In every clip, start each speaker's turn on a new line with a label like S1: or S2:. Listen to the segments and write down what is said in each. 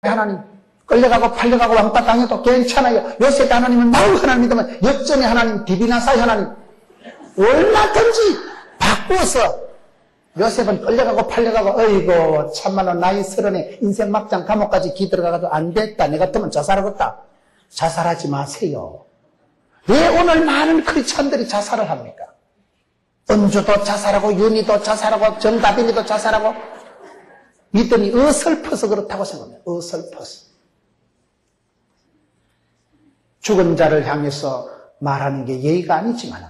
S1: 하나님 끌려가고 팔려가고 왕따 당해도 괜찮아요. 요셉 하나님은 나우 하나님 믿으면 역전의 하나님, 디비나사의 하나님 얼마든지 바꾸어서 요셉은 끌려가고 팔려가고 어이고 참말로 나이 30에 인생 막장 감옥까지 기들어가가지고 안 됐다. 내 같으면 자살하겠다. 자살하지 마세요. 왜 오늘 많은 크리스찬들이 자살을 합니까? 은주도 자살하고 윤희도 자살하고 정다빈이도 자살하고 믿음이 어설퍼서 그렇다고 생각해요. 어설퍼서. 죽은 자를 향해서 말하는 게 예의가 아니지만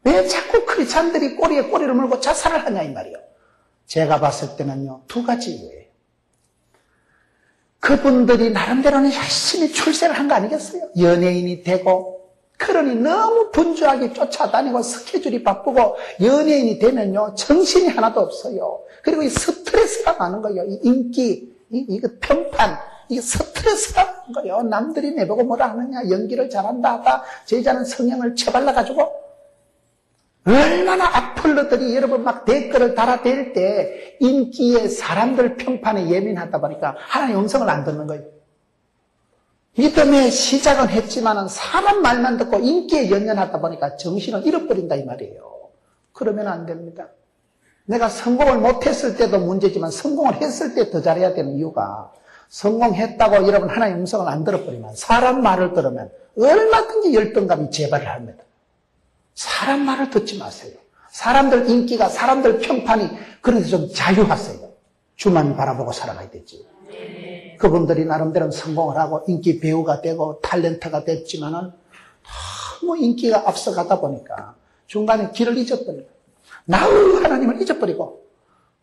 S1: 왜 자꾸 크리스찬들이 꼬리에 꼬리를 물고 자살을 하냐 이 말이에요. 제가 봤을 때는요 2가지 이유예요. 그분들이 나름대로는 열심히 출세를 한 거 아니겠어요? 연예인이 되고 그러니 너무 분주하게 쫓아다니고 스케줄이 바쁘고 연예인이 되면요 정신이 하나도 없어요. 그리고 이 스트레스가 많은 거예요. 이 인기, 이거 평판, 이게 스트레스가 많은 거예요. 남들이 내보고 뭐라 하느냐, 연기를 잘한다 하다 제자는 성형을 쳐발라가지고 얼마나 악플러들이 여러분 막 댓글을 달아댈 때 인기에 사람들 평판에 예민하다 보니까 하나님 음성을 안 듣는 거예요. 믿음의 시작은 했지만은 사람 말만 듣고 인기에 연연하다 보니까 정신을 잃어버린다 이 말이에요. 그러면 안 됩니다. 내가 성공을 못했을 때도 문제지만 성공을 했을 때 더 잘해야 되는 이유가 성공했다고 여러분 하나님 음성을 안 들어버리면 사람 말을 들으면 얼마든지 열등감이 재발을 합니다. 사람 말을 듣지 마세요. 사람들 인기가 사람들 평판이 그런데 좀 자유하세요. 주만 바라보고 살아가야 되지. 그분들이 나름대로 성공을 하고 인기 배우가 되고 탤런트가 됐지만은 너무 인기가 앞서가다 보니까 중간에 길을 잊어버려요. 나의 하나님을 잊어버리고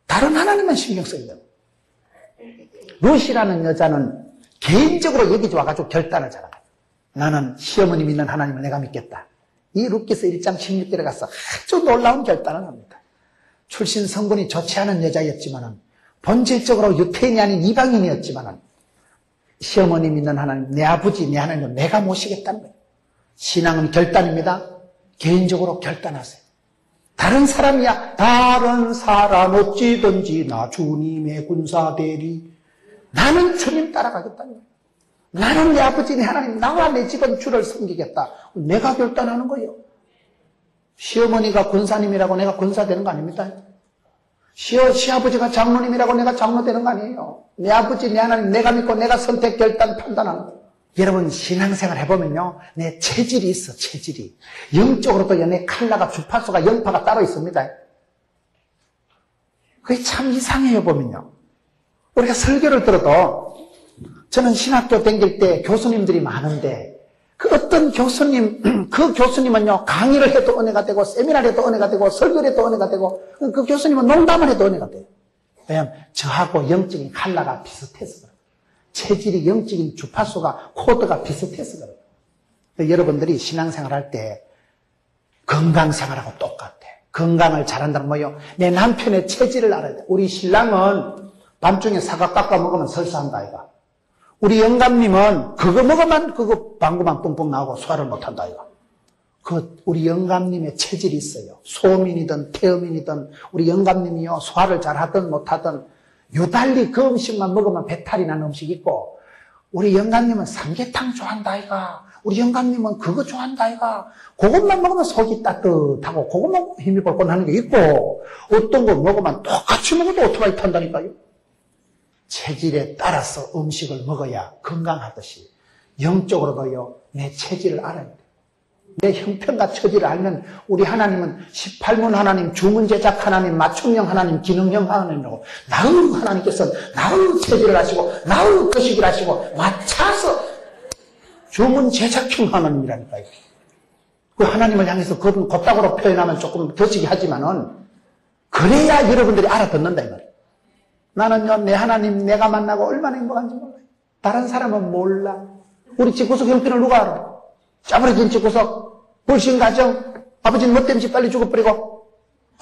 S1: 다른 하나님만 신경 써야 돼요. 룻이라는 여자는 개인적으로 여기 와가지고 결단을 잘해요. 나는 시어머니 믿는 하나님을 내가 믿겠다. 이 룻기서 1장 16절에 가서 아주 놀라운 결단을 합니다. 출신 성분이 좋지 않은 여자였지만은 본질적으로 유태인이 아닌 이방인이었지만은 시어머니 믿는 하나님, 내 아버지, 내 하나님을 내가 모시겠다는 거예요. 신앙은 결단입니다. 개인적으로 결단하세요. 다른 사람이야. 다른 사람 어찌든지 나 주님의 군사대리. 나는 주님 따라가겠다는 거예요. 나는 내 아버지, 내 하나님, 나와 내 집은 주를 섬기겠다. 내가 결단하는 거예요. 시어머니가 군사님이라고 내가 군사 되는 거 아닙니다. 시아버지가 장로님이라고 내가 장로 되는 거 아니에요. 내 아버지, 내 하나님, 내가 믿고 내가 선택, 결단, 판단하는 거예요. 여러분 신앙생활 해보면요. 내 체질이 있어, 체질이. 영적으로도 내 칼라가, 주파수가, 영파가 따로 있습니다. 그게 참 이상해요, 보면요. 우리가 설교를 들어도 저는 신학교 다닐 때 교수님들이 많은데 그 어떤 교수님, 그 교수님은요, 강의를 해도 은혜가 되고, 세미나를 해도 은혜가 되고, 설교를 해도 은혜가 되고, 그 교수님은 농담을 해도 은혜가 돼요. 왜냐하면 저하고 영적인 칼라가 비슷해서 그래요. 체질이 영적인 주파수가, 코드가 비슷해서 그래요. 여러분들이 신앙생활 할 때 건강생활하고 똑같아. 건강을 잘한다는 뭐예요? 내 남편의 체질을 알아야 돼. 우리 신랑은 밤중에 사과 깎아 먹으면 설사한다, 아이가. 우리 영감님은 그거 먹으면 그거 방구만 뻥뻥 나오고 소화를 못한다 이거. 우리 영감님의 체질이 있어요. 소음인이든 태음인이든 우리 영감님이요 소화를 잘하든 못하든 유달리 그 음식만 먹으면 배탈이 나는 음식이 있고 우리 영감님은 삼계탕 좋아한다 아이가. 우리 영감님은 그거 좋아한다 아이가. 그것만 먹으면 속이 따뜻하고 그것만 힘이 벌건하는 게 있고 어떤 거 먹으면 똑같이 먹어도 오토바이 탄다니까요. 체질에 따라서 음식을 먹어야 건강하듯이 영적으로도요 내 체질을 알아야 돼요. 내 형편과 처지를 알면 우리 하나님은 18문 하나님, 주문제작 하나님, 맞춤형 하나님, 기능형 하나님이라고 나의 하나님께서는 나의 체질을 아시고 나의 거식을 아시고 맞춰서 주문제작형 하나님이라니까요. 그 하나님을 향해서 그런 곧다구로 표현하면 조금 더지게 하지만은 그래야 여러분들이 알아듣는다 이 말이에요. 나는요, 내 하나님, 내가 만나고 얼마나 행복한지 몰라요. 다른 사람은 몰라. 우리 집구석 형편을 누가 알아? 짜부러진 집구석, 불신가정, 아버지는 뭐 때문에 빨리 죽어버리고,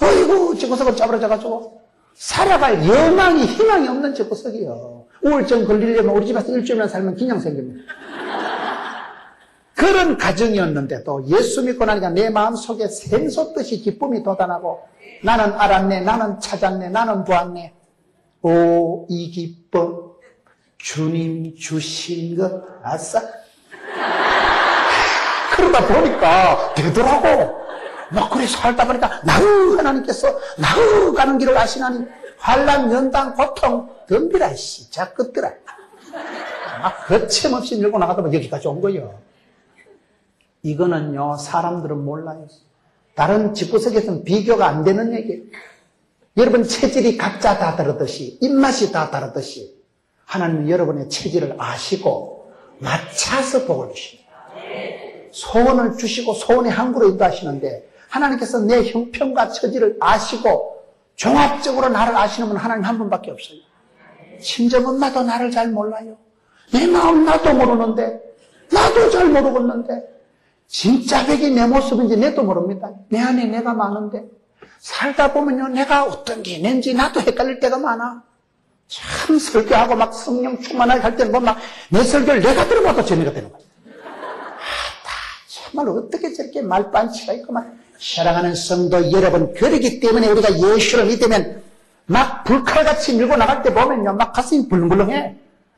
S1: 어이구, 집구석은 짜부러져가지고, 살아갈 여망이, 희망이 없는 집구석이요. 우울증 걸리려면 우리 집에서 일주일만 살면 기냥 생깁니다. 그런 가정이었는데도 예수 믿고 나니까 내 마음속에 샘솟듯이 기쁨이 돋아나고, 나는 알았네, 나는 찾았네, 나는 보았네. 오, 이 기쁨. 주님 주신 것 아싸. 그러다 보니까 되더라고. 막 그래 살다 보니까 나으 하나님께서 나으 가는 길을 아시나니 환난 연단 고통 덤비라 시작 끝들아. 막 거침없이 밀고 나가다 여기까지 온 거예요. 이거는요 사람들은 몰라요. 다른 집구석에서는 비교가 안 되는 얘기예요. 여러분 체질이 각자 다 다르듯이 입맛이 다 다르듯이 하나님은 여러분의 체질을 아시고 맞춰서 복을 주십니다. 소원을 주시고 소원의 항구로 인도하시는데 하나님께서 내 형편과 처지를 아시고 종합적으로 나를 아시는 분 하나님 한 분밖에 없어요. 친정 엄마도 나를 잘 몰라요. 내 마음 나도 모르는데 나도 잘 모르겠는데 진짜 백이 내 모습인지 내도 모릅니다. 내 안에 내가 많은데 살다 보면요 내가 어떤 게 있는지 나도 헷갈릴 때가 많아. 참 설교하고 막 성령 충만하게 할 때는 막 내 설교를 내가 들어봐도 재미가 되는 거야. 정말 어떻게 저렇게 말반치가 있고 막 사랑하는 성도 여러분 그러기 때문에 우리가 예수를 믿으면 막 불칼같이 밀고 나갈 때 보면요 막 가슴이 불렁불렁해.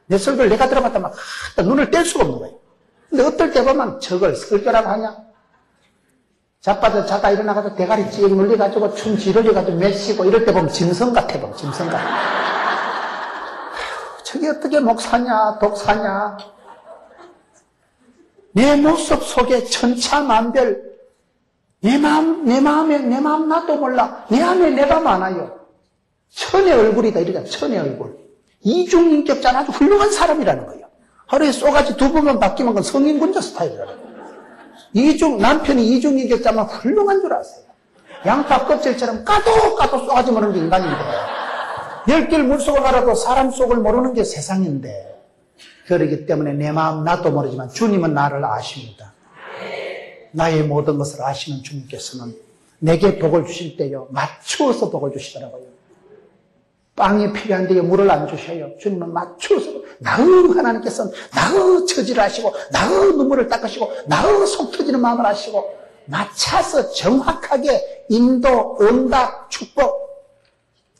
S1: 내 설교를 내가 들어봤다 막 눈을 뗄 수가 없는 거예요. 근데 어떨 때 보면 저걸 설교라고 하냐? 자빠져 자다 일어나가지고 대가리 찌 눌려가지고 춤 지르려가지고 메시고 이럴 때 보면 짐승 같아 보면 짐승 같아. 저게 어떻게 목사냐 독사냐. 내 모습 속에 천차만별 내 마음 나도 몰라. 내 안에 내가 많아요. 천의 얼굴이다 이러잖아. 천의 얼굴. 이중인격자는 아주 훌륭한 사람이라는 거예요. 하루에 쏘가지 2번만 바뀌면 그건 성인군자 스타일이라는 거예요. 남편이 이중인격자면 훌륭한 줄 아세요. 양파 껍질처럼 까도 쏘가지 모르는 게 인간인데 10길 물속을 가라도 사람 속을 모르는 게 세상인데 그러기 때문에 내 마음 나도 모르지만 주님은 나를 아십니다. 나의 모든 것을 아시는 주님께서는 내게 복을 주실 때요 맞추어서 복을 주시더라고요. 빵이 필요한데 물을 안 주셔요. 주님은 맞추어서 나의 하나님께서는 나의 처지를 아시고 나의 눈물을 닦으시고 나의 속 터지는 마음을 아시고 맞춰서 정확하게 인도, 응답, 축복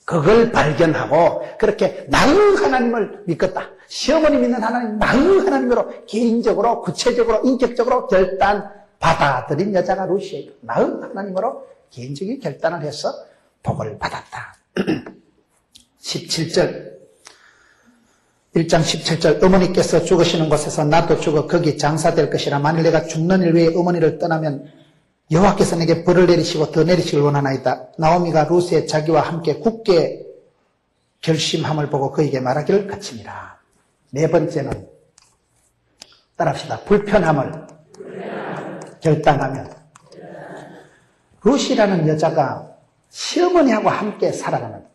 S1: 그걸 발견하고 그렇게 나의 하나님을 믿겠다. 시어머니 믿는 하나님, 나의 하나님으로 개인적으로, 구체적으로, 인격적으로 결단 받아들인 여자가 루시예요. 나의 하나님으로 개인적인 결단을 해서 복을 받았다. 17절 1장 17절 어머니께서 죽으시는 곳에서 나도 죽어 거기 장사될 것이라. 만일 내가 죽는 일 외에 어머니를 떠나면 여호와께서 내게 벌을 내리시고 더 내리시길 원하나이다. 나오미가 루스의 자기와 함께 굳게 결심함을 보고 그에게 말하기를 그치니라. 네 번째는 따라합시다. 불편함을 결단하면. 루시라는 여자가 시어머니하고 함께 살아가는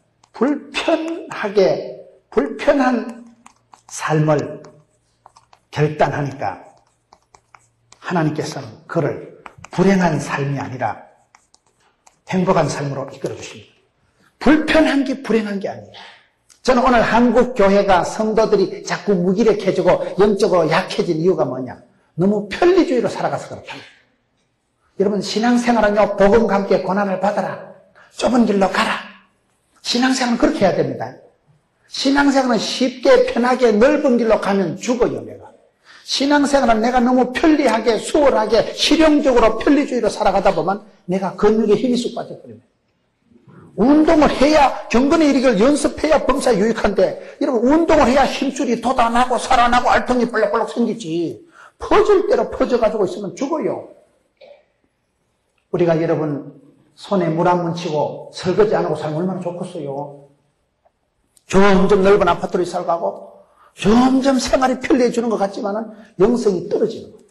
S1: 불편한 삶을 결단하니까 하나님께서는 그를 불행한 삶이 아니라 행복한 삶으로 이끌어 주십니다. 불편한 게 불행한 게 아니에요. 저는 오늘 한국 교회가 성도들이 자꾸 무기력해지고 영적으로 약해진 이유가 뭐냐? 너무 편리주의로 살아가서 그렇다. 여러분 신앙생활은요 복음과 함께 고난을 받아라. 좁은 길로 가라. 신앙생활은 그렇게 해야 됩니다. 신앙생활은 쉽게 편하게 넓은 길로 가면 죽어요 내가. 신앙생활은 내가 너무 편리하게 수월하게 실용적으로 편리주의로 살아가다 보면 내가 근육에 힘이 쑥 빠져버립니다. 운동을 해야 경건의 일익을 연습해야 범사에 유익한데 여러분 운동을 해야 힘줄이 돋아나고 살아나고 알통이 볼록볼록 생기지. 퍼질 대로 퍼져가지고 있으면 죽어요. 우리가 여러분 손에 물 안 묻히고 설거지 안 하고 살면 얼마나 좋겠어요. 점점 넓은 아파트로 살아가고 점점 생활이 편리해지는 것 같지만 영성이 떨어지는 거예요.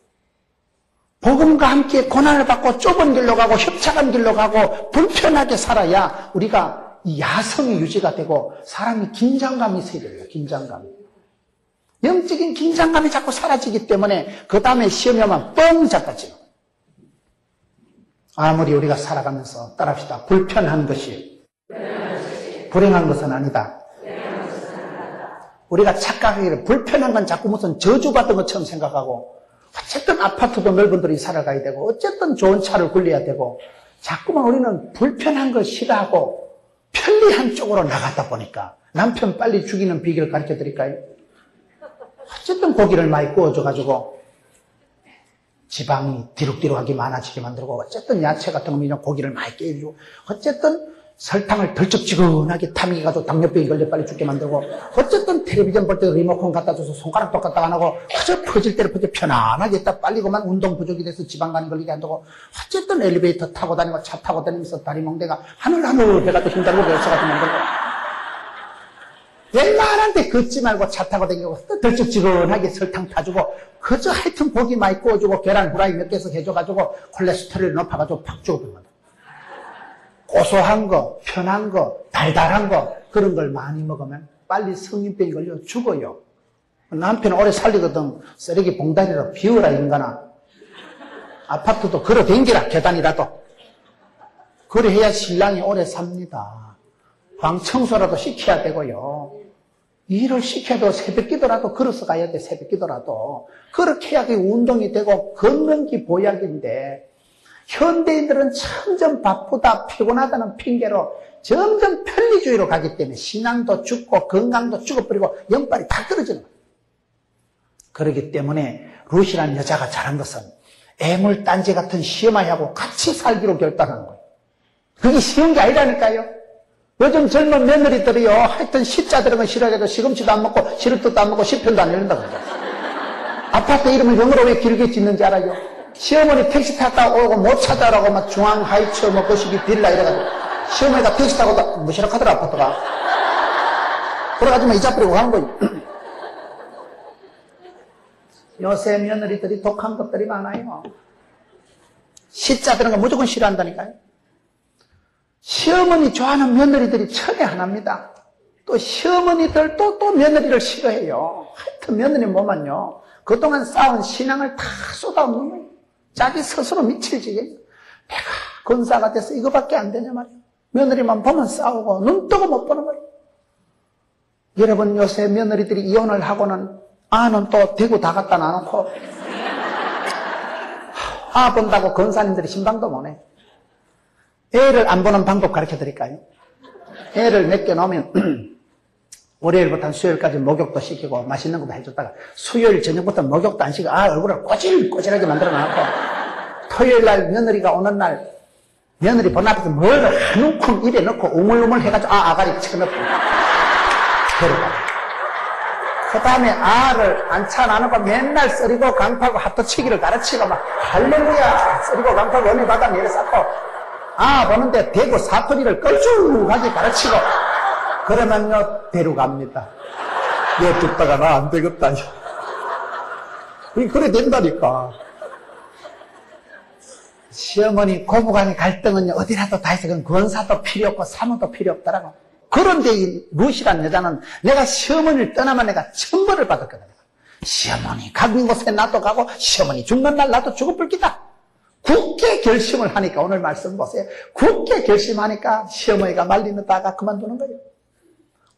S1: 복음과 함께 고난을 받고 좁은 길로 가고 협착한 길로 가고 불편하게 살아야 우리가 이 야성이 유지가 되고 사람이 긴장감이 있어야 돼요. 긴장감이. 영적인 긴장감이 자꾸 사라지기 때문에 그 다음에 시험이 오면 뻥 잡아지는 거예요. 아무리 우리가 살아가면서 따라합시다. 불편한 것이 불행한 것은 아니다. 우리가 착각하기를 불편한 건 자꾸 무슨 저주받은 것처럼 생각하고 어쨌든 아파트도 넓은 데로 살아가야 되고 어쨌든 좋은 차를 굴려야 되고 자꾸만 우리는 불편한 걸 싫어하고 편리한 쪽으로 나가다 보니까 남편 빨리 죽이는 비결 가르쳐 드릴까요? 어쨌든 고기를 많이 구워줘가지고 지방이 뒤룩뒤룩하게 많아지게 만들고, 어쨌든 야채 같은 거 그냥 고기를 많이 깨주고, 어쨌든 설탕을 덜쩍지근하게 탐기가지고 당뇨병이 걸려 빨리 죽게 만들고, 어쨌든 텔레비전 볼 때 리모컨 갖다 줘서 손가락도 갖다 안 하고, 그저 퍼질 때를 퍼져 편안하게 딱 빨리 그만 운동 부족이 돼서 지방간이 걸리게 안 되고, 어쨌든 엘리베이터 타고 다니고 차 타고 다니면서 다리 멍대가 하늘하늘 해가지고 힘들고 열쇠가지고 만들고, 웬만한데 걷지 말고 차 타고 다니고 덜쩍지근하게 설탕 타주고, 그저 하여튼 고기 많이 구워주고 계란 후라이 몇 개씩 해줘가지고 콜레스테롤 높아가지고 팍 죽어버립니다. 고소한 거, 편한 거, 달달한 거, 그런 걸 많이 먹으면 빨리 성인병이 걸려 죽어요. 남편은 오래 살리거든. 쓰레기 봉다리로 비워라 인간아. 아파트도 걸어 댕기라 계단이라도. 그래 해야 신랑이 오래 삽니다. 방 청소라도 시켜야 되고요. 일을 시켜도 새벽기도라도 걸어서 가야 돼. 새벽기도라도. 그렇게 해야 운동이 되고 걷는 게 보약인데, 현대인들은 점점 바쁘다 피곤하다는 핑계로 점점 편리주의로 가기 때문에 신앙도 죽고 건강도 죽어버리고 영빨이 다 떨어지는 거예요. 그렇기 때문에 루시라는 여자가 잘한 것은 애물단지 같은 시어머니하고 같이 살기로 결단하는 거예요. 그게 쉬운 게 아니라니까요. 요즘 젊은 며느리들이요, 하여튼 시자 들은 건 싫어해도 시금치도 안 먹고 시루떡도 안 먹고 시편도 안 열린다고 그러죠. 아파트 이름을 영어로 왜 길게 짓는지 알아요? 시어머니 택시 탔다 오고 못 찾아라고 막 중앙 하이츠 뭐 거시기 빌라 이래가지고 시어머니가 택시 타고 무시락하더라 아파트가. 그래가지고 잊어버리고 가는 거예요. 요새 며느리들이 독한 것들이 많아요. 시자 들은 거 무조건 싫어한다니까요. 시어머니 좋아하는 며느리들이 천에 하나입니다. 또 시어머니들도 또 며느리를 싫어해요. 하여튼 며느리 뭐만요, 그동안 쌓은 신앙을 다 쏟아붓는 거예요. 자기 스스로 미칠 지경이에요. 내가 권사가 돼서 이거밖에 안 되냐 말이에요. 며느리만 보면 싸우고 눈 뜨고 못 보는 말이에요. 여러분, 요새 며느리들이 이혼을 하고는 아는 또 대구 다 갖다 놔놓고 아 본다고 권사님들이 신방도 못해. 애를 안 보는 방법 가르쳐 드릴까요? 애를 맡겨 놓으면 월요일부터 한 수요일까지 목욕도 시키고 맛있는 것도 해줬다가 수요일 저녁부터 목욕도 안 시키고 얼굴을 꼬질꼬질하게 만들어 놨고, 토요일 날 며느리가 오는 날 며느리 본 앞에서 뭘 한 움큼 입에 넣고 우물우물 해가지고 아가리 쳐넣고 데려가. 그 다음에 알을 앉혀놔놓고 맨날 썰이고 강파고 하토치기를 가르치고 막 할렐루야 썰이고 강파고 은혜 받아 내려 쌓고 보는데 대구 사투리를 껄쭉하게 가르치고 그러면요 데려갑니다. 얘 듣다가 나 안 되겠다. 그래 된다니까. 시어머니 고부간의 갈등은요 어디라도 다 해서 그건 권사도 필요 없고 사모도 필요 없더라고. 그런데 이 루시란 여자는 내가 시어머니를 떠나면 내가 천벌을 받았거든요. 시어머니 가는 곳에 나도 가고 시어머니 죽는 날 나도 죽어볼 기다. 굳게 결심을 하니까, 오늘 말씀 보세요. 굳게 결심하니까 시어머니가 말리다가 그만두는 거예요.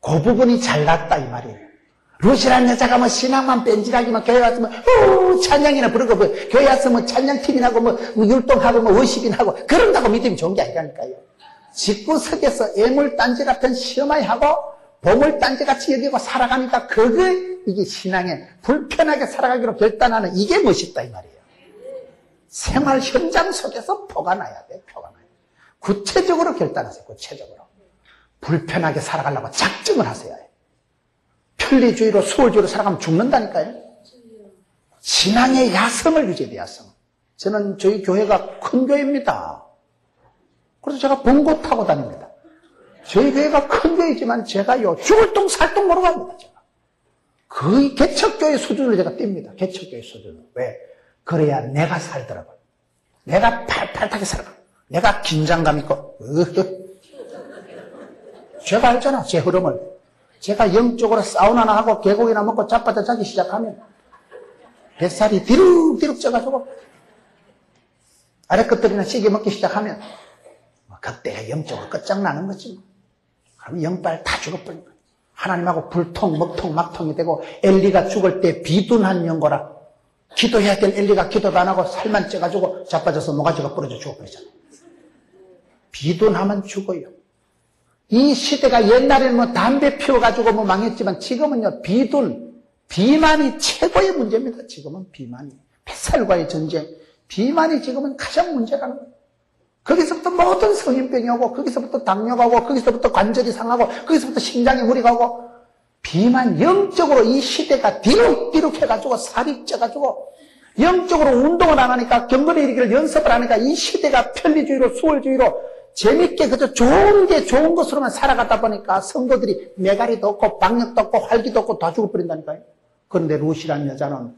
S1: 그 부분이 잘났다 이 말이에요. 루시란 여자가 뭐 신앙만 뺀질하기만 교회 왔으면 찬양이나 부르고 뭐 교회 왔으면 찬양팀이나고 뭐 율동하고 뭐 워십이나고 그런다고 믿음이 좋은 게 아니라니까요. 집구석에서 애물단지 같은 시어머니하고 보물단지같이 여기고 살아가니까 그게 이게 신앙에 불편하게 살아가기로 결단하는 이게 멋있다 이 말이에요. 생활 현장 속에서 표가 나야 돼. 표가 나야 돼. 구체적으로 결단하세요. 구체적으로. 불편하게 살아가려고 작정을 하세요. 편리주의로 수월주의로 살아가면 죽는다니까요. 신앙의 야성을 유지해야 돼. 야성. 저는 저희 교회가 큰 교회입니다. 그래서 제가 봉고 타고 다닙니다. 저희 교회가 큰 교회지만 제가요 죽을 똥 살 똥 모르고 갑니다. 제가 거의 개척교회 수준으로 제가 띱니다. 개척교회 수준으로. 왜? 그래야 내가 살더라고요. 내가 팔팔하게 살아가. 내가 긴장감 있고 제가 알잖아 제 흐름을. 제가 영적으로 사우나나 하고 계곡이나 먹고 자빠져 자기 시작하면 뱃살이 디룩디룩 쪄가지고 아래 것들이나 찌개 먹기 시작하면 그때 영적으로 끝장나는 거지. 그러면 영빨 다 죽어버린 거야. 하나님하고 불통 먹통 막통이 되고 엘리가 죽을 때 비둔한 영고라. 기도해야 될 엘리가 기도도 안 하고 살만 쪄가지고 자빠져서 모가지가 부러져 죽어버리잖아요. 비둔하면 죽어요. 이 시대가 옛날에는 뭐 담배 피워가지고 뭐 망했지만 지금은요 비둔 비만이 최고의 문제입니다. 지금은 비만이. 뱃살과의 전쟁. 비만이 지금은 가장 문제라는 거예요. 거기서부터 모든 성인병이 오고, 거기서부터 당뇨가 오고, 거기서부터 관절이 상하고, 거기서부터 심장에 무리가 오고, 비만 영적으로 이 시대가 뒤룩뒤룩 해가지고 살이 쪄가지고, 영적으로 운동을 안 하니까, 경건에 이르기를 연습을 하니까 이 시대가 편리주의로 수월주의로 재밌게 그저 좋은 게 좋은 것으로만 살아가다 보니까 성도들이 메가리도 없고 박력도 없고 활기도 없고 다 죽어버린다니까요. 그런데 루시라는 여자는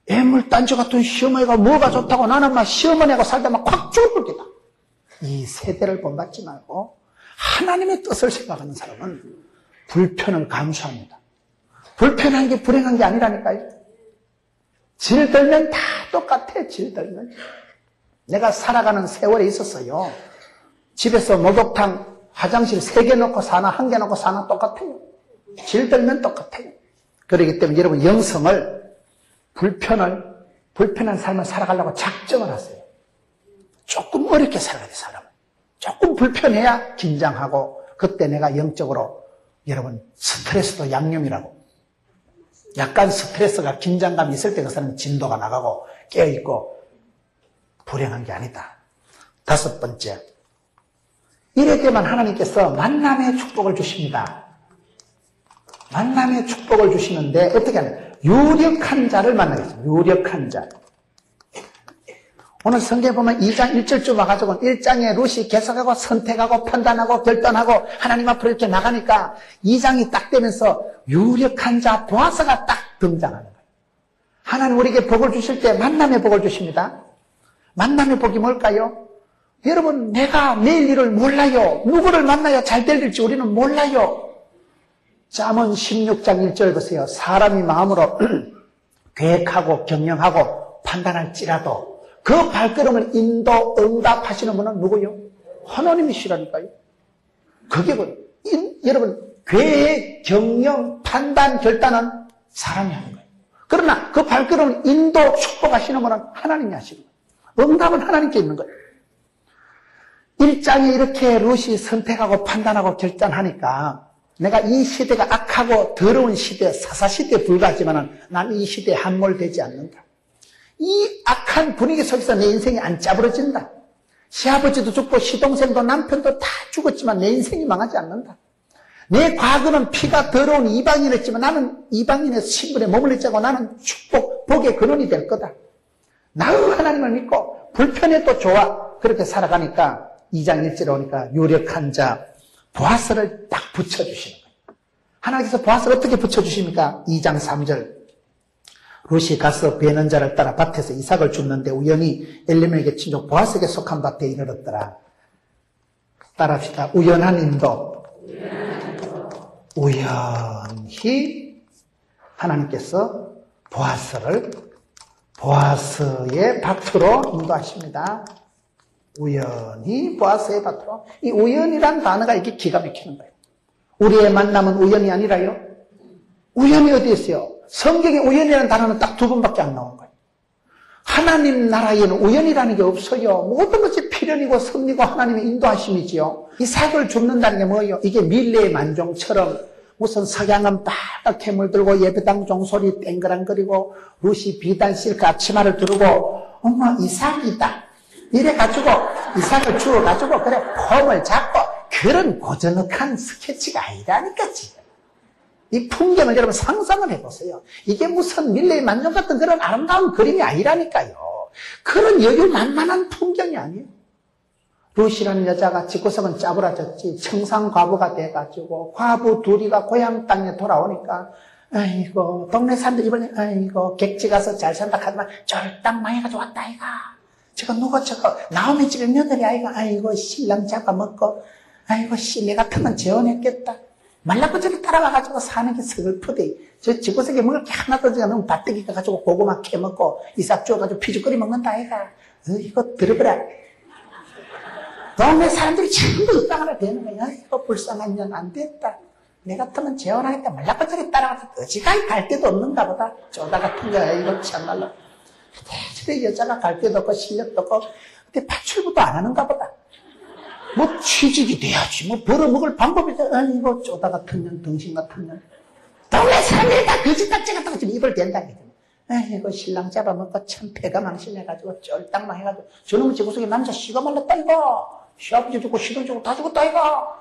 S1: 애물단지 같은 시어머니가 뭐가 좋다고 나는 막 시어머니하고 살다 막 콱 죽을 거다. 이 세대를 본받지 말고 하나님의 뜻을 생각하는 사람은 불편을 감수합니다. 불편한 게 불행한 게 아니라니까요. 질 들면 다 똑같아. 질 들면. 내가 살아가는 세월에 있었어요. 집에서 목욕탕 화장실 3개 놓고 사나 1개 놓고 사나 똑같아요. 질 들면 똑같아요. 그렇기 때문에 여러분 영성을 불편한 삶을 살아가려고 작정을 하세요. 조금 어렵게 살아야 돼, 사람은. 조금 불편해야 긴장하고, 그때 내가 영적으로, 여러분, 스트레스도 양념이라고. 약간 스트레스가 긴장감이 있을 때 그 사람은 진도가 나가고, 깨어있고, 불행한 게 아니다. 5번째. 이럴 때만 하나님께서 만남의 축복을 주십니다. 만남의 축복을 주시는데, 어떻게 하냐. 유력한 자를 만나겠습니다. 유력한 자. 오늘 성경에 보면 2장 1절쯤 와가지고 1장에 룻이 계속하고 선택하고 판단하고 결단하고 하나님 앞으로 이렇게 나가니까 2장이 딱 되면서 유력한 자 보아스가 딱 등장하는 거예요. 하나님 우리에게 복을 주실 때 만남의 복을 주십니다. 만남의 복이 뭘까요? 여러분 내가 내일 일을 몰라요. 누구를 만나야 잘 될지 우리는 몰라요. 잠언 16장 1절 보세요. 사람이 마음으로 계획하고 경영하고 판단할지라도 그 발걸음을 인도 응답하시는 분은 누구요? 하나님이시라니까요. 그게 여러분 계획, 경영, 판단, 결단은 사람이 하는 거예요. 그러나 그 발걸음을 인도 축복하시는 분은 하나님이 하시는 거예요. 응답은 하나님께 있는 거예요. 1장에 이렇게 룻이 선택하고 판단하고 결단하니까 내가 이 시대가 악하고 더러운 시대, 사사시대에 불과하지만 난 이 시대에 함몰되지 않는다. 이 악한 분위기 속에서 내 인생이 안 짜부러진다. 시아버지도 죽고 시동생도 남편도 다 죽었지만 내 인생이 망하지 않는다. 내 과거는 피가 더러운 이방인이었지만 나는 이방인의 신분에 머물렀자고 나는 축복, 복의 근원이 될 거다. 나의 하나님을 믿고 불편해도 좋아. 그렇게 살아가니까 2장 1절에 오니까 유력한 자 보아스를 딱 붙여주시는 거예요. 하나님께서 보아스를 어떻게 붙여주십니까? 2장 3절 룻이 가서 베는 자를 따라 밭에서 이삭을 줍는데 우연히 엘리멜렉의 친족 보아스에게 속한 밭에 이르렀더라. 따라합시다. 우연한 인도. 우연히 하나님께서 보아스의 밭으로 인도하십니다. 우연히 보아스의 밭으로. 이 우연이란 단어가 이게 기가 막히는 거예요. 우리의 만남은 우연이 아니라요. 우연이 어디 있어요? 성경에 우연이라는 단어는 딱 2번밖에 안 나온 거예요. 하나님 나라에는 우연이라는 게 없어요. 모든 것이 필연이고 섭리고 하나님의 인도하심이지요. 이삭을 줍는다는 게 뭐예요? 이게 밀레의 만종처럼 무슨 석양은 빨갛게 물들고 예배당 종소리 땡그랑거리고 룻이 비단 실크 앞치마를 두르고 엄마 이삭이다. 이래가지고 이삭을 주워가지고 그래 폼을 잡고 그런 고즈넉한 스케치가 아니라니까 지금. 이 풍경을 여러분 상상을 해보세요. 이게 무슨 밀레의 만종 같은 그런 아름다운 그림이 아니라니까요. 그런 여유만만한 풍경이 아니에요. 룻이라는 여자가 집구석은 짜부라졌지 청산과부가 돼가지고 과부 둘이가 고향 땅에 돌아오니까 아이고 동네 사람들 이번에 아이고 객지 가서 잘 산다 하지만 쫄딱 망해가지고 왔다 아이가. 저거 누가 저거 나오미 집에 며느리 아이가 아이고 신랑 잡아먹고 아이고 씨내 같으면 재혼했겠다. 말라고 저기 따라와가지고 사는 게 서글프대. 저 집구석에 먹을 게 하나도 없어. 너무 밭대기 가가지고 고구마 캐먹고 이삭 주워가지고 피죽거리 먹는다 아이가. 이거 들어보라. 동네 사람들이 전부 땅 하나 되는 거야. 이거 불쌍한 년 안 됐다. 내 같으면 재혼하겠다. 말라고 저기 따라와서 어지간히 갈 데도 없는가 보다. 쪼다 같은 거야. 이거 참말로. 대체 여자가 갈 데도 없고 실력도 없고 근데 파출부도 안 하는가 보다. 뭐 취직이 돼야지. 뭐 벌어먹을 방법이 돼. 아이고 쪼다 같은 년, 덩신 같은 년. 동네 사람 사람들이 다 거짓같이 같다고 지금 입을 댄다. 이거 신랑 잡아먹고 참 패가 망신해가지고 쫄딱 망해가지고 저놈의 제 구석에 남자 씨가 말랐다 이거. 시아버지 죽고 시돈 죽고 다 죽었다 이거.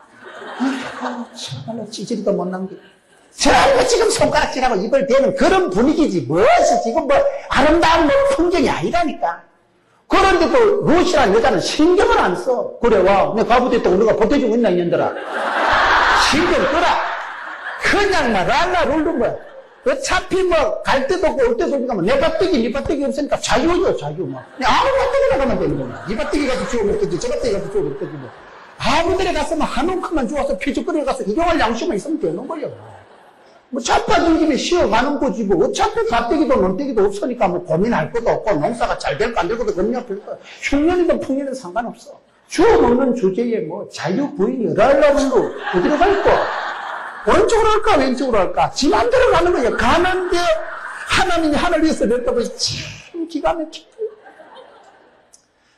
S1: 아이고 정말로 찌질이도 못 남기고. 전부 지금 손가락질하고 입을 대는 그런 분위기지. 무엇이 지금 뭐 아름다운 뭐 풍경이 아니라니까. 그런데도 루시라는 여자는 신경을 안 써. 그래 와. 내 가부됐다고 우리가 보태주고 있나 이년들아. 신경 끄라. 그냥 막 랄라 룰른 거야. 어차피 뭐 갈 데도 없고 올 데도 없고 뭐 내 밭대기 네 밭대기 없으니까 자유죠 자유 뭐. 아무 밭대기나 가면 되는 거야. 이 밭대기 가서 주워 먹든지 저 밭대기 가서 주워 먹든지 뭐. 아무 데나 갔으면 한 움큼만 주워서 피죽거리에 가서 이용할 양심만 있으면 되는 거예요. 뭐 자빠진 김에 쉬어가는 거지 뭐. 어차피 밭대기도 논대기도 없으니까 뭐 고민할 것도 없고 농사가 잘 될까 안 될 것도 겁이 없을 거야. 흉년이든 풍년이든 상관없어. 주워 먹는 주제에 뭐 자유 부인이 어랄라블루 어디로 갈 거? 오른쪽으로 할까 왼쪽으로 할까? 지 맘대로 가는 거예요. 가는데 하나님이 하늘 위에서 냈다고 참 기가 막히고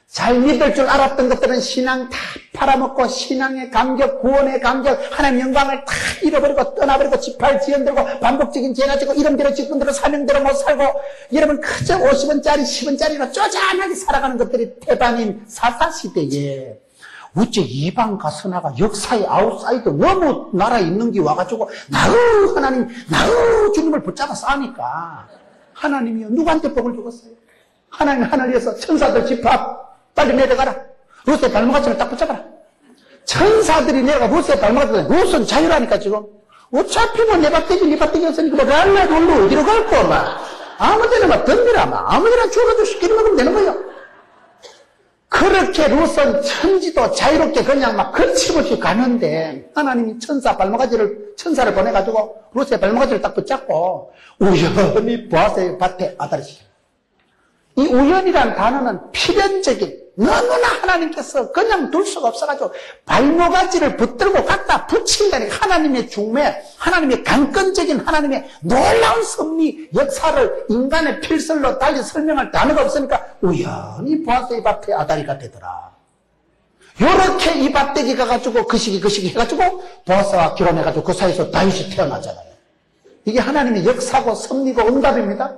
S1: 잘 믿을 줄 알았던 것들은 신앙 다 팔아먹고 신앙의 감격, 구원의 감격, 하나님의 영광을 다 잃어버리고 떠나버리고 지팔 지연들고 반복적인 죄나 지고 이름대로 직분대로 사명대로 못 살고 여러분 그저 50원짜리 10원짜리로 쪼잔하게 살아가는 것들이 태반인 사사시대에 어째 이방 가서나가 역사의 아웃사이더 너무 나라에 있는 게 와가지고 나우 하나님 나우 주님을 붙잡아 싸니까 하나님이요 누구한테 복을 주겠어요? 하나님 하늘 위에서 천사들 집합 빨리 내려가라. 루스의 발목아치를 딱 붙잡아라. 천사들이 내려가 루스의 발목아치를 루스는 자유라니까 지금. 어차피 뭐 내 밭대기 네 밭대기 없으니까 뭐 랄라 롤로 어디로 갈 거 막 아무 데나 막 덤비라 막 아무 데나 죽어가지고 시키는 먹으면 되는 거예요. 그렇게 루스는 천지도 자유롭게 그냥 막 거침없이 가는데 하나님이 천사를 보내가지고 루스의 발목아치를 딱 붙잡고 우연히 보아스의 밭에 아다리 시켜요. 이 우연이라는 단어는 필연적인 너무나 하나님께서 그냥 둘 수가 없어가지고 발목아지를 붙들고 갖다 붙인다니까 하나님의 중매, 하나님의 강건적인 하나님의 놀라운 섭리, 역사를 인간의 필설로 달리 설명할 단어가 없으니까 우연히 보아서 이 밭에 아다리가 되더라. 요렇게 이 밭대기 가가지고 그 시기 해가지고 보아스와 결혼해가지고 그 사이에서 다윗이 태어나잖아요. 이게 하나님의 역사고 섭리고 응답입니다.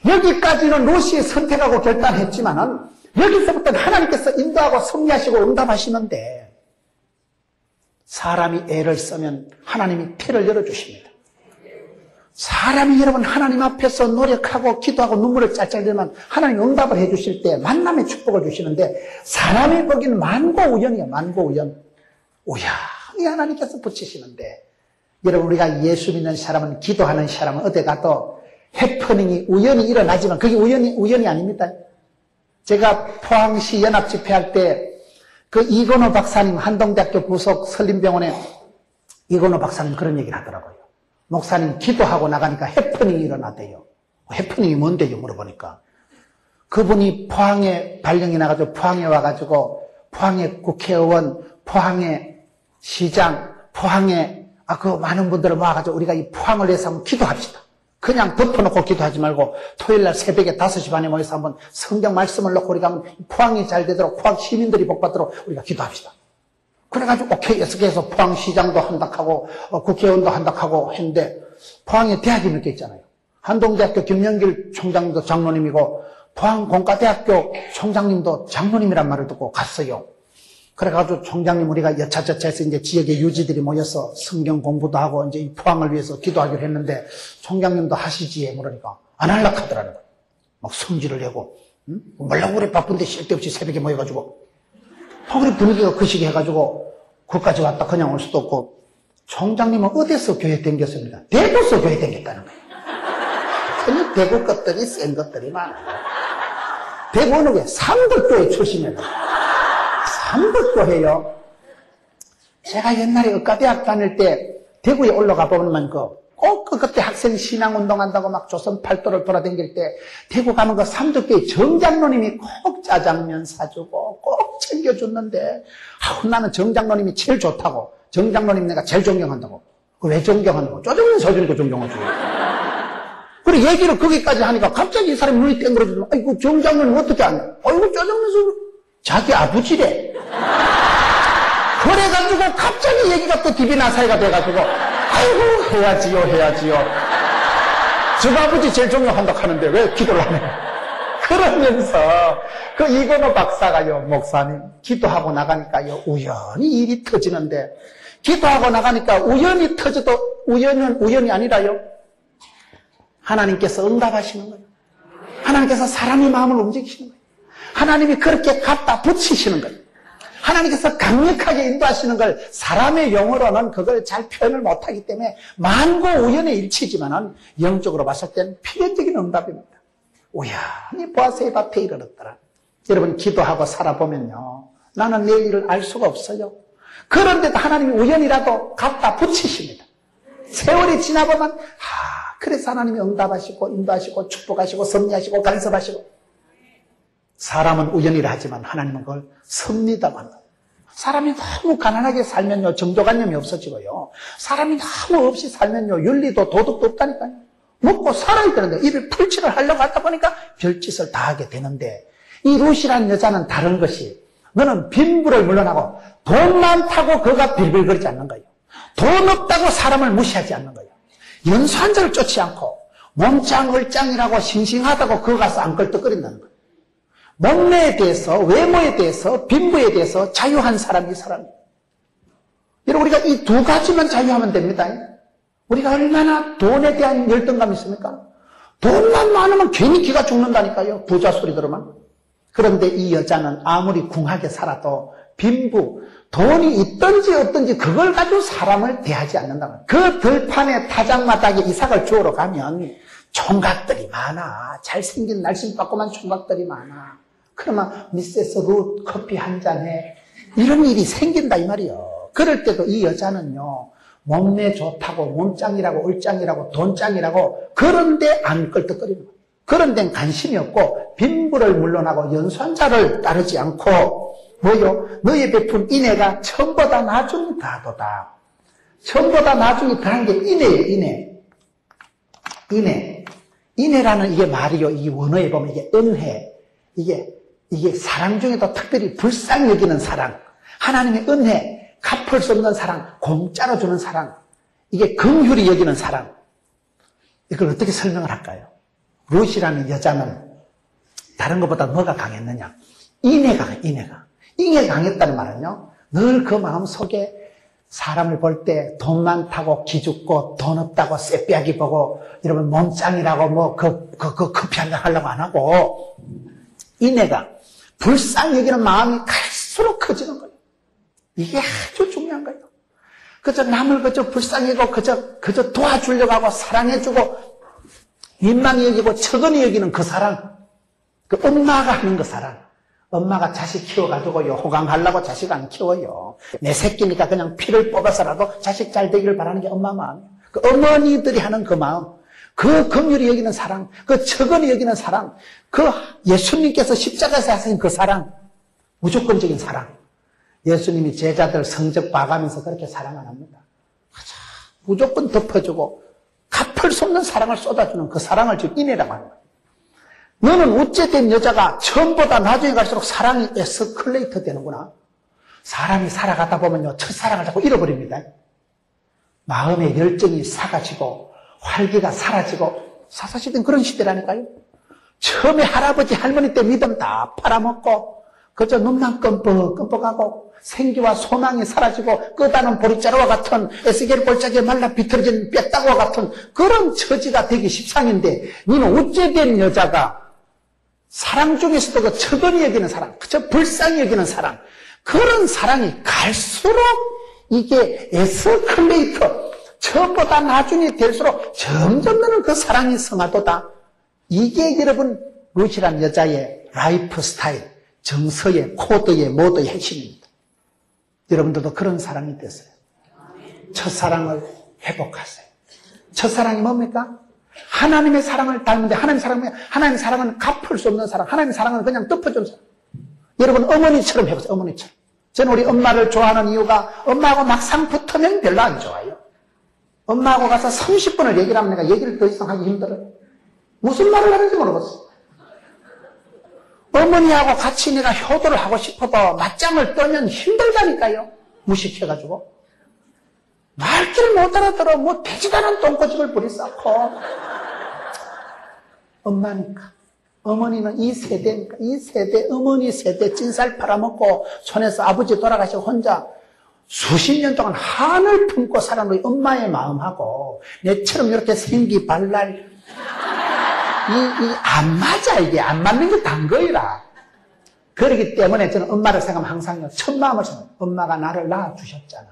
S1: 여기까지는 루시의 선택하고 결단했지만은 여기서부터는 하나님께서 인도하고 섭리하시고 응답하시는데 사람이 애를 쓰면 하나님이 태를 열어주십니다. 사람이 여러분 하나님 앞에서 노력하고 기도하고 눈물을 짤짤 흘리면 하나님이 응답을 해주실 때 만남의 축복을 주시는데 사람이 보기에는 만고우연이에요. 만고우연. 우연히 하나님께서 붙이시는데 여러분 우리가 예수 믿는 사람은 기도하는 사람은 어디 가도 해프닝이 우연히 일어나지만 그게 우연이 아닙니다. 제가 포항시 연합집회할 때 그 이건호 박사님 한동대학교 부속 설림병원에 이건호 박사님 그런 얘기를 하더라고요. 목사님 기도하고 나가니까 해프닝이 일어나대요. 해프닝이 뭔데요? 물어보니까 그분이 포항에 발령이 나가지고 포항에 와가지고 포항의 국회의원, 포항의 시장, 포항에 그 많은 분들을 모아가지고 우리가 이 포항을 위해서 한번 기도합시다. 그냥 덮어놓고 기도하지 말고 토요일날 새벽에 5시 반에 모여서 한번 성경 말씀을 놓고 우리가 한번 포항이 잘 되도록 포항 시민들이 복받도록 우리가 기도합시다. 그래가지고 오케이 해서 포항시장도 한다하고 국회의원도 한다하고 했는데 포항에 대학이 몇 개 있잖아요. 한동대학교 김영길 총장님도 장로님이고 포항공과대학교 총장님도 장로님이란 말을 듣고 갔어요. 그래가지고 총장님 우리가 여차저차해서 이제 지역의 유지들이 모여서 성경 공부도 하고 이제 이 포항을 위해서 기도하기로 했는데 총장님도 하시지 그러니까 안 할라 하더라는 거예요. 막 성질을 내고 뭐라고 그래 바쁜데 쓸데없이 새벽에 모여가지고 우리 분위기가 그 시기 해가지고 거기까지 왔다 그냥 올 수도 없고 총장님은 어디서 교회 댕겼습니까? 대구서 교회 댕겼다는 거예요. 그냥 대구 것들이 센 것들이 많아요. 대구는 왜 삼덕교회 출신이에요. 삼덕교회요. 제가 옛날에 의과대학 다닐 때 대구에 올라가 보면 꼭 그때 학생 신앙운동한다고 막 조선 팔도를 돌아다닐 때 대구 가면 그 삼덕교회 정장로님이 꼭 짜장면 사주고 꼭 챙겨줬는데 나는 정장로님이 제일 좋다고 정장로님 내가 제일 존경한다고. 왜 존경하는 짜장면 사주니까 존경하지. 그리고 얘기를 거기까지 하니까 갑자기 이 사람이 눈이 땡그러지면 아이고 정장로님 어떻게 안 해? 아이고 짜장면 사주 자기 아버지래. 그래가지고 갑자기 얘기가 또 디비나사이가 돼가지고 아이고, 해야지요. 저 아버지 제일 존경한다고 하는데 왜 기도를 안 해요? 그러면서 그 이건호 박사가요, 목사님, 기도하고 나가니까요, 우연히 일이 터지는데, 기도하고 나가니까 우연히 터져도 우연이 아니라요, 하나님께서 응답하시는 거예요. 하나님께서 사람의 마음을 움직이시는 거예요. 하나님이 그렇게 갖다 붙이시는 거예요. 하나님께서 강력하게 인도하시는 걸 사람의 영어로는 그걸 잘 표현을 못하기 때문에 만고 우연의 일치지만은 영적으로 봤을 때는 필연적인 응답입니다. 우연히 보아스의 밭에 이르렀더라. 여러분, 기도하고 살아보면요, 나는 내 일을 알 수가 없어요. 그런데도 하나님이 우연이라도 갖다 붙이십니다. 세월이 지나보면 그래서 하나님이 응답하시고 인도하시고 축복하시고 섭리하시고 간섭하시고. 사람은 우연이라 하지만 하나님은 그걸 섭니다만. 사람이 너무 가난하게 살면요, 정조관념이 없어지고요, 사람이 너무 없이 살면요, 윤리도 도덕도 없다니까요. 먹고 살아야 되는데 입에 풀칠을 하려고 하다 보니까 별짓을 다 하게 되는데, 이 루시라는 여자는 다른 것이, 너는 빈부를 물러나고 돈 많다고 그가 빌빌거리지 않는 거예요. 돈 없다고 사람을 무시하지 않는 거예요. 연수한 자를 쫓지 않고 몸짱 얼짱이라고 싱싱하다고 그거 가서 안 걸떡거린다는 거예요. 몸매에 대해서, 외모에 대해서, 빈부에 대해서 자유한 사람이 사람이에요. 여러분, 우리가 이 두 가지만 자유하면 됩니다. 우리가 얼마나 돈에 대한 열등감이 있습니까? 돈만 많으면 괜히 기가 죽는다니까요, 부자 소리 들으면. 그런데 이 여자는 아무리 궁하게 살아도 빈부, 돈이 있든지 없든지 그걸 가지고 사람을 대하지 않는다는 거예요. 그 들판에 타작마당에 이삭을 주우러 가면 총각들이 많아. 잘생긴 날씬빠꾸만 총각들이 많아. 그러면 미세스 룻 커피 한 잔에 이런 일이 생긴다 이 말이에요. 그럴 때도 이 여자는요, 몸매 좋다고 몸짱이라고 얼짱이라고 돈짱이라고 그런데 안 끌떡거리는 거예요. 그런 데는 관심이 없고 빈부를 물러나고 연수한 자를 따르지 않고 뭐요? 너의 베푼 인애가 처음보다 나중이 다하도다. 처음보다 나중이 다한 게 인애예요. 인애라는 이게 말이요, 이 원어에 보면 이게 은혜, 이게 사랑 중에도 특별히 불쌍히 여기는 사랑, 하나님의 은혜, 갚을 수 없는 사랑, 공짜로 주는 사랑, 이게 긍휼히 여기는 사랑. 이걸 어떻게 설명을 할까요? 룻이라는 여자는 다른 것보다 뭐가 강했느냐? 인애가 강했다는 말은요, 늘 그 마음 속에 사람을 볼 때 돈 많다고 기죽고 돈 없다고 쌔빼기 보고 이러면 몸짱이라고 커피 한잔 하려고 안 하고, 인애가 불쌍히 여기는 마음이 갈수록 커지는 거예요. 이게 아주 중요한 거예요. 그저 남을 그저 불쌍히 여기고 그저 도와주려고 하고 사랑해주고 민망히 여기고 척은히 여기는 그 사랑, 그 엄마가 하는 그 사랑. 엄마가 자식 키워가지고요, 호강하려고 자식 안 키워요. 내 새끼니까 그냥 피를 뽑아서라도 자식 잘 되기를 바라는 게 엄마 마음이에요. 그 어머니들이 하는 그 마음, 그 긍휼히 여기는 사랑, 그 척은히 여기는 사랑, 그 예수님께서 십자가에서 하신 그 사랑, 무조건적인 사랑. 예수님이 제자들 성적 봐가면서 그렇게 사랑 안 합니다. 무조건 덮어주고 갚을 수 없는 사랑을 쏟아주는 그 사랑을 지금 인애라고 하는 거예요. 너는 우째된 여자가 처음보다 나중에 갈수록 사랑이 에스컬레이터 되는구나. 사람이 살아가다 보면요, 첫사랑을 자꾸 잃어버립니다. 마음의 열정이 사라지고 활기가 사라지고, 사사시대는 그런 시대라니까요. 처음에 할아버지 할머니 때 믿음 다 팔아먹고 그저 눈만 끔뻑끔뻑하고 생기와 소망이 사라지고 끝다는 보리자루와 같은 에스겔 골짜기에 말라 비틀어진 뼈다구와 같은 그런 처지가 되기 십상인데, 너는 우째된 여자가 사랑 중에서도 그 척은히 여기는 사랑, 그저 불쌍히 여기는 사랑, 그런 사랑이 갈수록 이게 에스컬레이터, 처음보다 나중에 될수록 점점 너는 그 사랑이 성하도다. 이게 여러분 룻이란 여자의 라이프 스타일, 정서의 코드의 모드의 핵심입니다. 여러분들도 그런 사랑이 됐어요. 첫사랑을 회복하세요. 첫사랑이 뭡니까? 하나님의 사랑을 닮는데, 하나님의 사랑은 갚을 수 없는 사랑, 하나님의 사랑은 그냥 덮어주는 사랑. 여러분 어머니처럼 해보세요. 어머니처럼. 저는 우리 엄마를 좋아하는 이유가, 엄마하고 막상 붙으면 별로 안 좋아요. 엄마하고 가서 30분을 얘기를 하면 내가 얘기를 더 이상 하기 힘들어요. 무슨 말을 하는지 모르겠어요. 어머니하고 같이 내가 효도를 하고 싶어도 맞짱을 뜨면 힘들다니까요. 무식해가지고. 말귀를 못 알아들어. 뭐 되지도 않은 똥꼬집을 부리 쌓고. 엄마니까. 어머니는 이 세대니까. 이 세대, 어머니 세대 찐살 팔아먹고 손에서 아버지 돌아가시고 혼자 수십 년 동안 한을 품고 살아온 우리 엄마의 마음하고 내처럼 이렇게 생기 발랄 안 맞아. 이게 안 맞는 게 단 거이라. 그렇기 때문에 저는 엄마를 생각하면 항상 첫 마음을 생각해요. 엄마가 나를 낳아주셨잖아.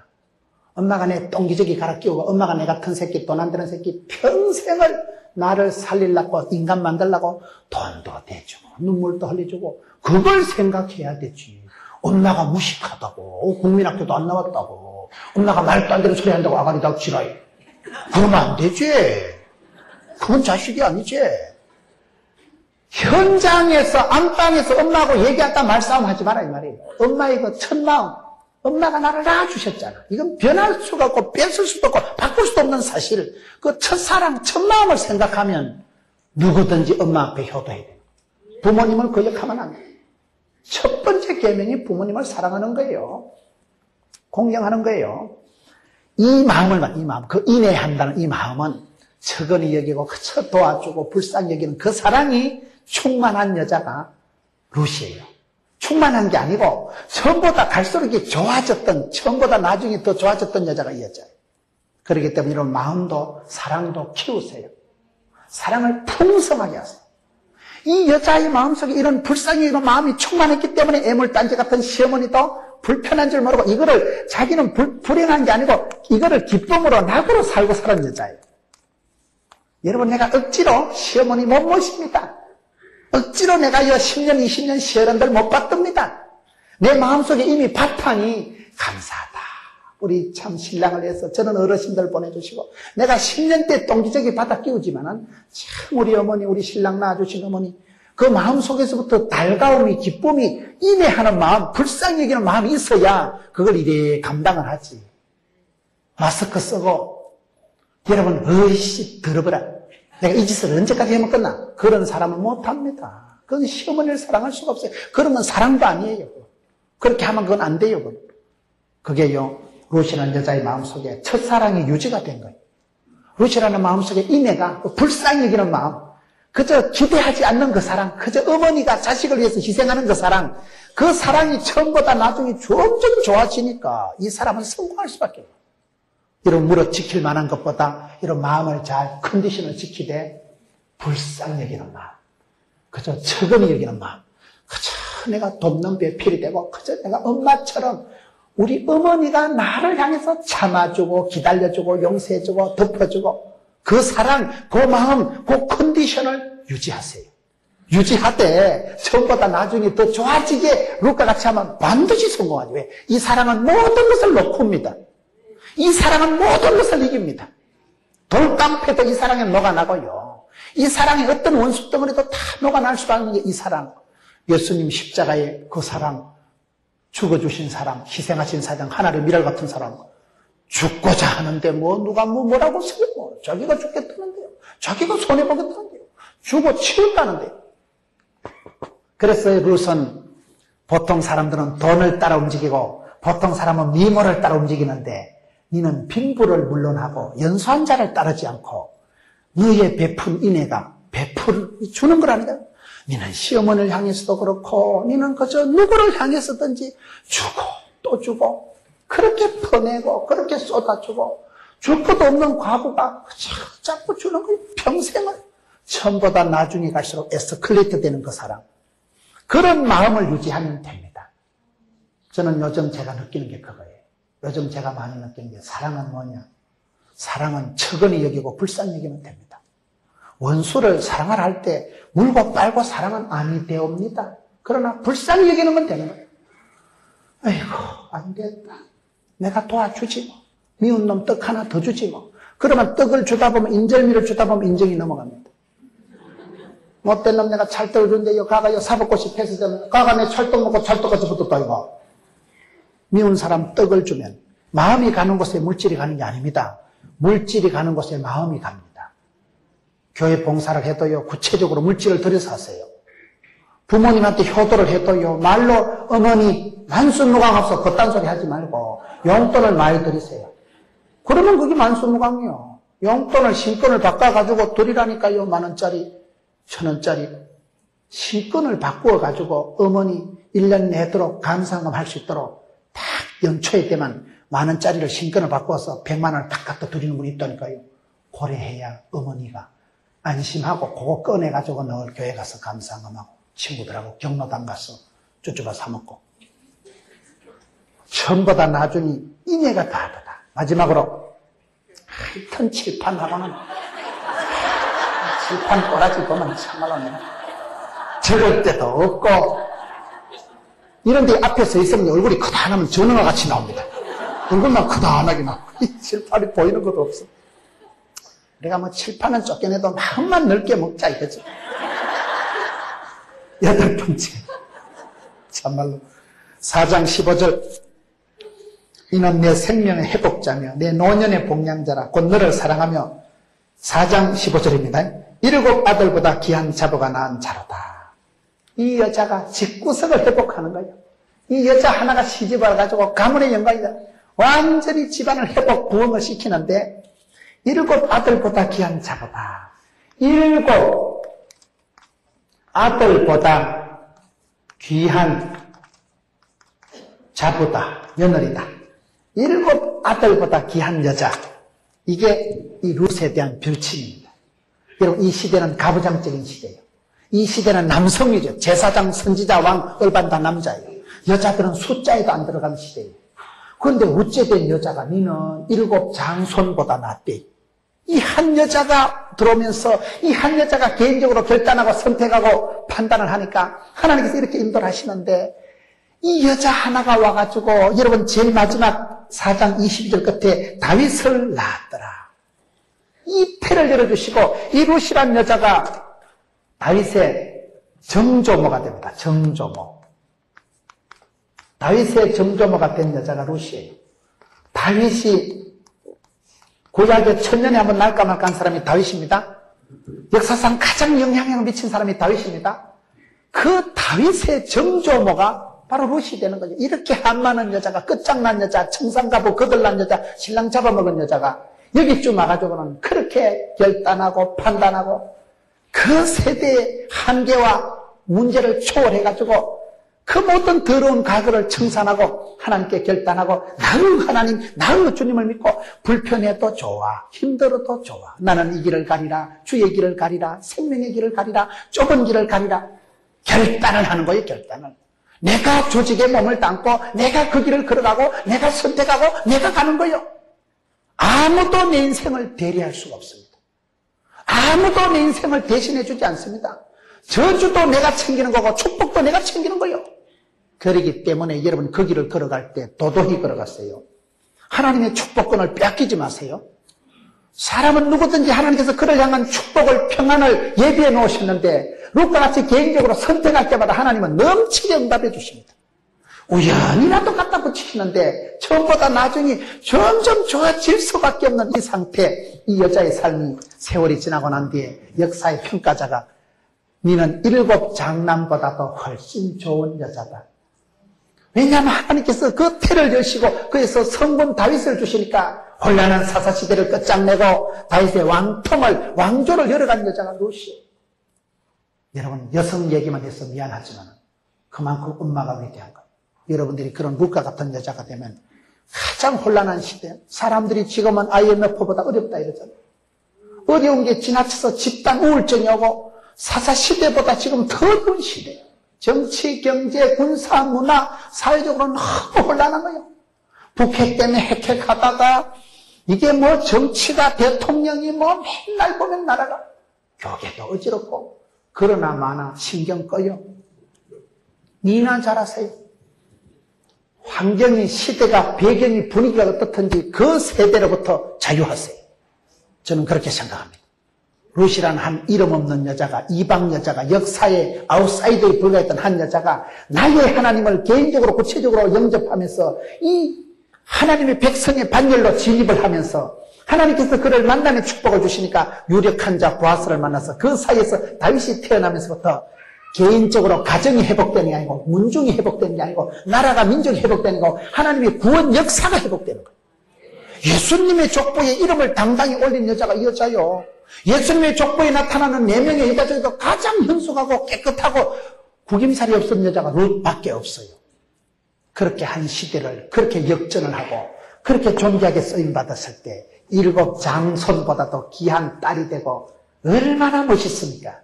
S1: 엄마가 내 똥기저귀 갈아 끼우고 엄마가 내 같은 새끼, 돈 안 되는 새끼 평생을 나를 살리려고 인간 만들려고 돈도 대주고 눈물도 흘려주고 그걸 생각해야 되지. 엄마가 무식하다고 국민학교도 안 나왔다고 엄마가 말도 안 되는 소리 한다고 아가리 닥치라이 그러면 안 되지. 그건 자식이 아니지. 현장에서 안방에서 엄마하고 얘기하다 말싸움 하지 마라 이 말이에요. 엄마의 그 첫 마음, 엄마가 나를 낳아주셨잖아. 이건 변할 수가 없고 뺏을 수도 없고 바꿀 수도 없는 사실. 그 첫사랑, 첫 마음을 생각하면 누구든지 엄마 앞에 효도해야 돼요. 부모님을 거역하면 안 돼요. 첫 번째 계명이 부모님을 사랑하는 거예요. 공경하는 거예요. 이 마음, 그 인내한다는 이 마음은 척은히 여기고 그저 도와주고 불쌍히 여기는 그 사랑이 충만한 여자가 루시예요. 충만한 게 아니고 처음보다 갈수록 이게 좋아졌던, 처음보다 나중에 더 좋아졌던 여자가 이 여자예요. 그렇기 때문에 이런 마음도 사랑도 키우세요. 사랑을 풍성하게 하세요. 이 여자의 마음속에 이런 불쌍히 이런 마음이 충만했기 때문에 애물단지 같은 시어머니도 불편한 줄 모르고 이거를 자기는 불행한 게 아니고 이거를 기쁨으로 낙으로 살고 살은 여자예요. 여러분, 내가 억지로 시어머니 못 모십니다. 억지로 내가 10년, 20년 시어른들 못 받듭니다. 내 마음속에 이미 바탕이 감사하다. 우리 참 신랑을 위해서 저는 어르신들 보내주시고 내가 10년대 똥기저귀 받아 끼우지만은 참 우리 어머니, 우리 신랑 낳아주신 어머니 그 마음속에서부터 달가움이, 기쁨이, 인내하는 마음, 불쌍히 여기는 마음이 있어야 그걸 이래 감당을 하지. 마스크 쓰고 여러분, 어이씨, 들어보라. 내가 이 짓을 언제까지 하면 끝나? 그런 사람은 못합니다. 그건 시어머니를 사랑할 수가 없어요. 그러면 사랑도 아니에요. 그렇게 하면 그건 안 돼요. 그게요, 루시라는 여자의 마음속에 첫사랑이 유지가 된 거예요. 루시라는 마음속에 인애가, 불쌍히 여기는 마음, 그저 기대하지 않는 그 사랑, 그저 어머니가 자식을 위해서 희생하는 그 사랑, 그 사랑이 처음보다 나중에 점점 좋아지니까 이 사람은 성공할 수밖에 없어요. 이런 무릇 지킬 만한 것보다 이런 마음을 잘 컨디션을 지키되 불쌍히 여기는 마음, 그저 척은히 여기는 마음, 그저 내가 돕는 배필이 되고 그저 내가 엄마처럼 우리 어머니가 나를 향해서 참아주고 기다려주고 용서해주고 덮어주고 그 사랑, 그 마음, 그 컨디션을 유지하세요. 유지하되 처음보다 나중에 더 좋아지게 루카같이 하면 반드시 성공하죠. 왜? 이 사랑은 모든 것을 놓고입니다. 이 사랑은 모든 것을 이깁니다. 돌깡패도 이 사랑에 녹아나고요. 이 사랑에 어떤 원수 덩어리도 다 녹아날 수 있는 게 이 사랑. 예수님 십자가의 그 사랑, 죽어주신 사랑, 희생하신 사랑, 하나님의 미랄 같은 사랑. 죽고자 하는데 누가 뭐라고 쓰요? 자기가 죽겠다는데요. 자기가 손해보겠다는데요. 죽어 치운다는데요. 그래서 룻은 보통 사람들은 돈을 따라 움직이고 보통 사람은 미모를 따라 움직이는데 너는 빈부를 물론하고 연소한 자를 따르지 않고 너의 베푼 인애가 주는 거라니까. 너는 시어머니를 향해서도 그렇고 너는 그저 누구를 향해서든지 주고 또 주고 그렇게 퍼내고 그렇게 쏟아주고 줄 것도 없는 과부가 자꾸 주는 거예요. 평생을. 처음보다 나중에 갈수록 에스컬레이트 되는 그 사람. 그런 마음을 유지하면 됩니다. 저는 요즘 제가 느끼는 게 그거예요. 요즘 제가 많이 느끼는 게 사랑은 뭐냐? 사랑은 척은히 여기고 불쌍히 여기면 됩니다. 원수를 사랑을 할 때 물고 빨고 사랑은 아니 되옵니다. 그러나 불쌍히 여기는 건 되는 거예요. 아이고, 안 됐다. 내가 도와주지 뭐. 미운 놈 떡 하나 더 주지 뭐. 그러면 떡을 주다 보면 인절미를 주다 보면 인정이 넘어갑니다. 못된 놈 내가 찰떡을 준대요. 가가요 사법고시 패스되면 가가 내 찰떡 먹고 찰떡같이 붙었다 이거. 미운 사람 떡을 주면 마음이 가는 곳에 물질이 가는 게 아닙니다. 물질이 가는 곳에 마음이 갑니다. 교회 봉사를 해도요, 구체적으로 물질을 들여서 하세요. 부모님한테 효도를 해도요, 말로 어머니 만순무강 없어 그딴 소리 하지 말고 용돈을 많이 들이세요. 그러면 그게 만수무강이요. 용돈을 신권을 바꿔가지고 드리라니까요. 10,000원짜리, 1,000원짜리. 신권을 바꾸어가지고 어머니 1년 내도록 감상금 할 수 있도록 딱 연초에 때만 10,000원짜리를 신권을 바꿔서 100만 원을 딱 갖다 드리는 분이 있다니까요. 고려해야 어머니가 안심하고 그거 꺼내가지고 늘 교회 가서 감상금하고 친구들하고 경로당 가서 쭈쭈바 사먹고. 처음보다 나중에 인해가 다르다. 마지막으로 하여튼 칠판하고는 칠판 꼬라지 보면 참말로 내가 적을 때도 없고 이런 데 앞에 서 있으면 얼굴이 크다하면 전어와 같이 나옵니다. 얼굴만 크다하게 나오고 이 칠판이 보이는 것도 없어. 내가 뭐 칠판은 쫓겨내도 마음만 넓게 먹자 이거지. 8번째 참말로 4장 15절 이는 내 생명의 회복자며 내 노년의 복량자라 곧 너를 사랑하며 4장 15절입니다. 7 아들보다 귀한 자보가 낳은 자로다. 이 여자가 집구석을 회복하는 거예요. 이 여자 하나가 시집을 가지고 가문의 영광이다. 완전히 집안을 회복 부흥을 시키는데 7 아들보다 귀한 자보다 7 아들보다 귀한 자보다 며느리다. 7 아들보다 귀한 여자. 이게 이 룻에 대한 별칭입니다. 여러분 이 시대는 가부장적인 시대예요. 이 시대는 남성이죠. 제사장, 선지자, 왕, 을반 다 남자예요. 여자들은 숫자에도 안 들어가는 시대예요. 그런데 어째된 여자가 니는 7 장손보다 낫대. 이 한 여자가 들어오면서 이 한 여자가 개인적으로 결단하고 선택하고 판단을 하니까 하나님께서 이렇게 인도를 하시는데 이 여자 하나가 와가지고 여러분 제일 마지막 4장 22절 끝에 다윗을 낳았더라. 이 태를 열어주시고 이 룻이란 여자가 다윗의 정조모가 됩니다. 정조모. 다윗의 정조모가 된 여자가 룻이에요. 다윗이 구약의 천년에 한번 날까 말까 한 사람이 다윗입니다. 역사상 가장 영향력을 미친 사람이 다윗입니다. 그 다윗의 정조모가 바로 룻이 되는 거죠. 이렇게 한 많은 여자가 끝장난 여자, 청산가부 거들난 여자, 신랑 잡아먹은 여자가 여기쯤 와가지고는 그렇게 결단하고 판단하고 그 세대의 한계와 문제를 초월해가지고 그 모든 더러운 과거를 청산하고 하나님께 결단하고 나의 하나님, 나의 주님을 믿고 불편해도 좋아, 힘들어도 좋아. 나는 이 길을 가리라, 주의 길을 가리라, 생명의 길을 가리라, 좁은 길을 가리라. 결단을 하는 거예요, 결단을. 내가 조직에 몸을 담고 내가 그 길을 걸어가고 내가 선택하고 내가 가는 거예요. 아무도 내 인생을 대리할 수가 없습니다. 아무도 내 인생을 대신해 주지 않습니다. 저주도 내가 챙기는 거고 축복도 내가 챙기는 거예요. 그렇기 때문에 여러분 그 길을 걸어갈 때 도도히 걸어갔어요. 하나님의 축복권을 뺏기지 마세요. 사람은 누구든지 하나님께서 그를 향한 축복을, 평안을 예비해 놓으셨는데 룻과 같이 개인적으로 선택할 때마다 하나님은 넘치게 응답해 주십니다. 우연이라도 갖다 붙이시는데 처음보다 나중에 점점 좋아질 수밖에 없는 이 상태, 이 여자의 삶이 세월이 지나고 난 뒤에 역사의 평가자가 니는 7 장남보다도 훨씬 좋은 여자다. 왜냐하면 하나님께서 그 태를 여시고 그에서 성분 다윗을 주시니까 혼란한 사사시대를 끝장내고 다윗의 왕통을, 왕조를 열어간 여자가 룻이에요. 여러분 여성 얘기만 해서 미안하지만 그만큼 엄마가 위대한 거예요. 여러분들이 그런 룻과 같은 여자가 되면 가장 혼란한 시대, 사람들이 지금은 IMF보다 어렵다 이러잖아요. 어려운 게 지나쳐서 집단 우울증이 오고 사사시대보다 지금 더 어려운 시대예요. 정치, 경제, 군사, 문화, 사회적으로 너무 혼란한 거예요. 북핵 때문에 핵핵하다가 이게 뭐 정치가 대통령이 뭐 맨날 보면 나라가 교계도 어지럽고 그러나 마나 신경 꺼요. 니나 잘하세요. 환경이, 시대가, 배경이, 분위기가 어떻든지 그 세대로부터 자유하세요. 저는 그렇게 생각합니다. 룻이라는 한 이름 없는 여자가, 이방 여자가, 역사의 아웃사이더에 불과했던 한 여자가 나의 하나님을 개인적으로 구체적으로 영접하면서 이 하나님의 백성의 반열로 진입을 하면서 하나님께서 그를 만남의 축복을 주시니까 유력한 자 보아스를 만나서 그 사이에서 다윗이 태어나면서부터 개인적으로 가정이 회복되는 게 아니고 문중이 회복되는 게 아니고 나라가 민족이 회복되는 거고 하나님의 구원 역사가 회복되는 거예요. 예수님의 족보에 이름을 당당히 올린 여자가 이 여자요. 예수님의 족보에 나타나는 4명의 여자 중에서 가장 현숙하고 깨끗하고 구김살이 없었던 여자가 룻밖에 없어요. 그렇게 한 시대를 그렇게 역전을 하고 그렇게 존귀하게 쓰임받았을 때 7 장손보다도 귀한 딸이 되고 얼마나 멋있습니까?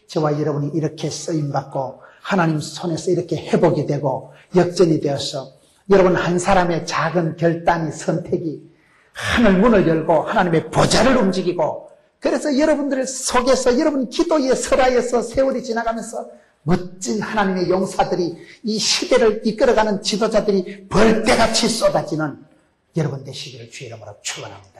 S1: 저와 여러분이 이렇게 쓰임받고 하나님 손에서 이렇게 회복이 되고 역전이 되어서 여러분 한 사람의 작은 결단이 선택이 하늘 문을 열고 하나님의 보좌를 움직이고 그래서 여러분들 속에서 여러분 기도의 설화에서 세월이 지나가면서 멋진 하나님의 용사들이 이 시대를 이끌어가는 지도자들이 벌떼같이 쏟아지는 여러분 되시기를 주의 이름으로 축원합니다.